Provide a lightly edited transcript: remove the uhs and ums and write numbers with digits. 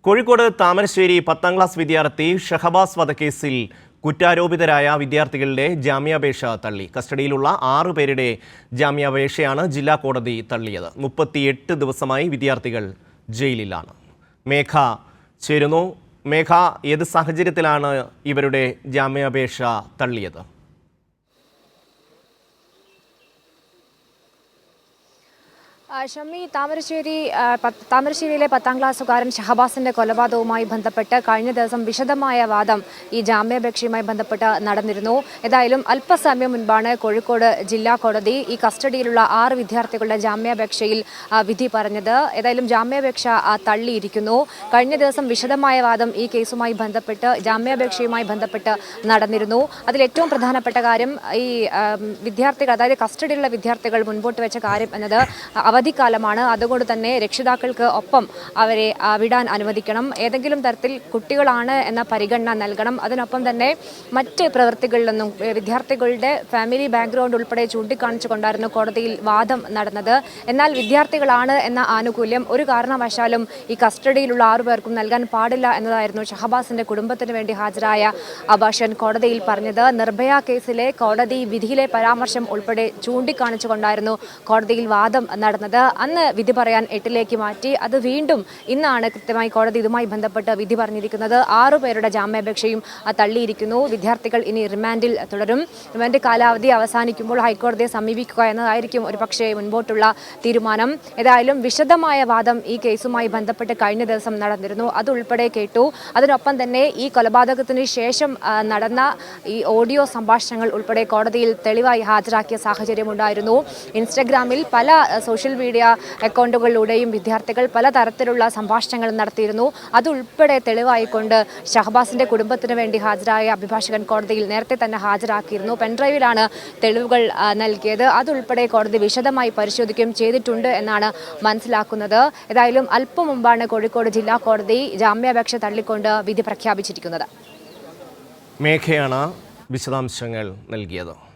Kozhikode Thamarassery 10ാം class വിദ്യാർത്ഥി ഷഹബാസ് വധക്കേസിൽ കുറ്റാരോപിതരായ വിദ്യാർത്ഥികളുടെ ജാമ്യാപേക്ഷ തള്ളി. കസ്റ്റഡിയിലുള്ള 6 പേരുടെ ജാമ്യാപേക്ഷയാണ് ജില്ലാ കോടതി തള്ളിയത്. 38 ദിവസമായി വിദ്യാർത്ഥികൾ ജയിലിലാണ്. മേഘ ചേരുന്നു. മേഘ, ഏത് സാഹചര്യത്തിലാണ് ഇവരുടെ ജാമ്യാപേക്ഷ തള്ളിയത്? ഷമ്മി, താമരശ്ശേരിയിലെ 10ാം ക്ലാസ്സുകാരൻ ഷഹബാസിന്റെ കൊലപാതകവുമായി ബന്ധപ്പെട്ട് കഴിഞ്ഞ ദിവസം വിശദമായ വാദം ഈ ജാമ്യാപേക്ഷയുമായി ബന്ധപ്പെട്ട് നടന്നിരുന്നു. ഏതായാലും അല്പസമയം മുൻപാണ് കോഴിക്കോട് ജില്ലാ കോടതി ഈ കസ്റ്റഡിയിലുള്ള 6 വിദ്യാർത്ഥികളുടെ ജാമ്യാപേക്ഷയിൽ വിധി പറഞ്ഞത്. ഏതായാലും ജാമ്യാപേക്ഷ തള്ളിയിരിക്കുന്നു. കഴിഞ്ഞ ദിവസം വിശദമായ വാദം ഈ കേസുമായി ബന്ധപ്പെട്ട് ജാമ്യാപേക്ഷയുമായി ബന്ധപ്പെട്ട് നടന്നിരുന്നു. അതിൽ ഏറ്റവും പ്രധാനപ്പെട്ട കാര്യം ഈ വിദ്യാർത്ഥികൾ, അതായത് കസ്റ്റഡിയിലുള്ള വിദ്യാർത്ഥികൾ മുൻപോട്ട് വെച്ച കാര്യം എന്നത് അവധിക്കാലമാണ്. അതുകൊണ്ട് തന്നെ രക്ഷിതാക്കൾക്ക് ഒപ്പം അവരെ വിടാൻ അനുവദിക്കണം. ഏതെങ്കിലും തരത്തിൽ കുട്ടികളാണ് എന്ന പരിഗണന നൽകണം. അതിനൊപ്പം തന്നെ മറ്റ് പ്രവൃത്തികളിലൊന്നും വിദ്യാർത്ഥികളുടെ ഫാമിലി ബാക്ക്ഗ്രൗണ്ട് ഉൾപ്പെടെ ചൂണ്ടിക്കാണിച്ചുകൊണ്ടായിരുന്നു കോടതിയിൽ വാദം നടന്നത്. എന്നാൽ വിദ്യാർത്ഥികളാണ് എന്ന ആനുകൂല്യം ഒരു കാരണവശാലും ഈ കസ്റ്റഡിയിലുള്ള 6 പേർക്കും നൽകാൻ പാടില്ല എന്നതായിരുന്നു ഷഹബാസിന്റെ കുടുംബത്തിന് വേണ്ടി ഹാജരായ അഭിഭാഷകൻ കോടതിയിൽ പറഞ്ഞത്. നിർഭയ കേസിലെ കോടതി വിധിയിലെ പരാമർശം ഉൾപ്പെടെ ചൂണ്ടിക്കാണിച്ചുകൊണ്ടായിരുന്നു കോടതിയിൽ വാദം നടന്നത്. അന്ന് വിധി പറയാൻ 8ലേക്ക് മാറ്റി. അത് വീണ്ടും ഇന്നാണ് കൃത്യമായി കോടതി ഇതുമായി ബന്ധപ്പെട്ട് വിധി പറഞ്ഞിരിക്കുന്നത്. 6 പേരുടെ ജാമ്യാപേക്ഷയും തള്ളിയിരിക്കുന്നു. വിദ്യാർത്ഥികൾ ഇനി റിമാൻഡിൽ തുടരും. റിമാൻഡ് കാലാവധി അവസാനിക്കുമ്പോൾ ഹൈക്കോടതിയെ സമീപിക്കുക എന്നതായിരിക്കും ഒരുപക്ഷെ മുൻപോട്ടുള്ള തീരുമാനം. ഏതായാലും വിശദമായ വാദം ഈ കേസുമായി ബന്ധപ്പെട്ട് കഴിഞ്ഞ ദിവസം നടന്നിരുന്നു. അതുൾപ്പെടെ കേട്ടു. അതിനൊപ്പം തന്നെ ഈ കൊലപാതകത്തിന് ശേഷം നടന്ന ഈ ഓഡിയോ സംഭാഷണങ്ങൾ ഉൾപ്പെടെ കോടതിയിൽ തെളിവായി ഹാജരാക്കിയ സാഹചര്യമുണ്ടായിരുന്നു. ഇൻസ്റ്റഗ്രാമിൽ പല സോഷ്യൽ മീഡിയ അക്കൗണ്ടുകളിലൂടെയും വിദ്യാർത്ഥികൾ പലതരത്തിലുള്ള സംഭാഷണങ്ങൾ നടത്തിയിരുന്നു. അതുൾപ്പെടെ തെളിവായിക്കൊണ്ട് ഷഹബാസിന്റെ കുടുംബത്തിന് വേണ്ടി ഹാജരായ അഭിഭാഷകൻ കോടതിയിൽ നേരത്തെ തന്നെ ഹാജരാക്കിയിരുന്നു. പെൻഡ്രൈവിലാണ് തെളിവുകൾ നൽകിയത്. അതുൾപ്പെടെ കോടതി വിശദമായി പരിശോധിക്കുകയും ചെയ്തിട്ടുണ്ട് എന്നാണ് മനസ്സിലാക്കുന്നത്. ഏതായാലും അല്പം മുമ്പാണ് കോഴിക്കോട് ജില്ലാ കോടതി ജാമ്യാപേക്ഷ തള്ളിക്കൊണ്ട് വിധി പ്രഖ്യാപിച്ചിരിക്കുന്നത്. മേഘയാണ് വിശദാംശങ്ങൾ നൽകിയത്.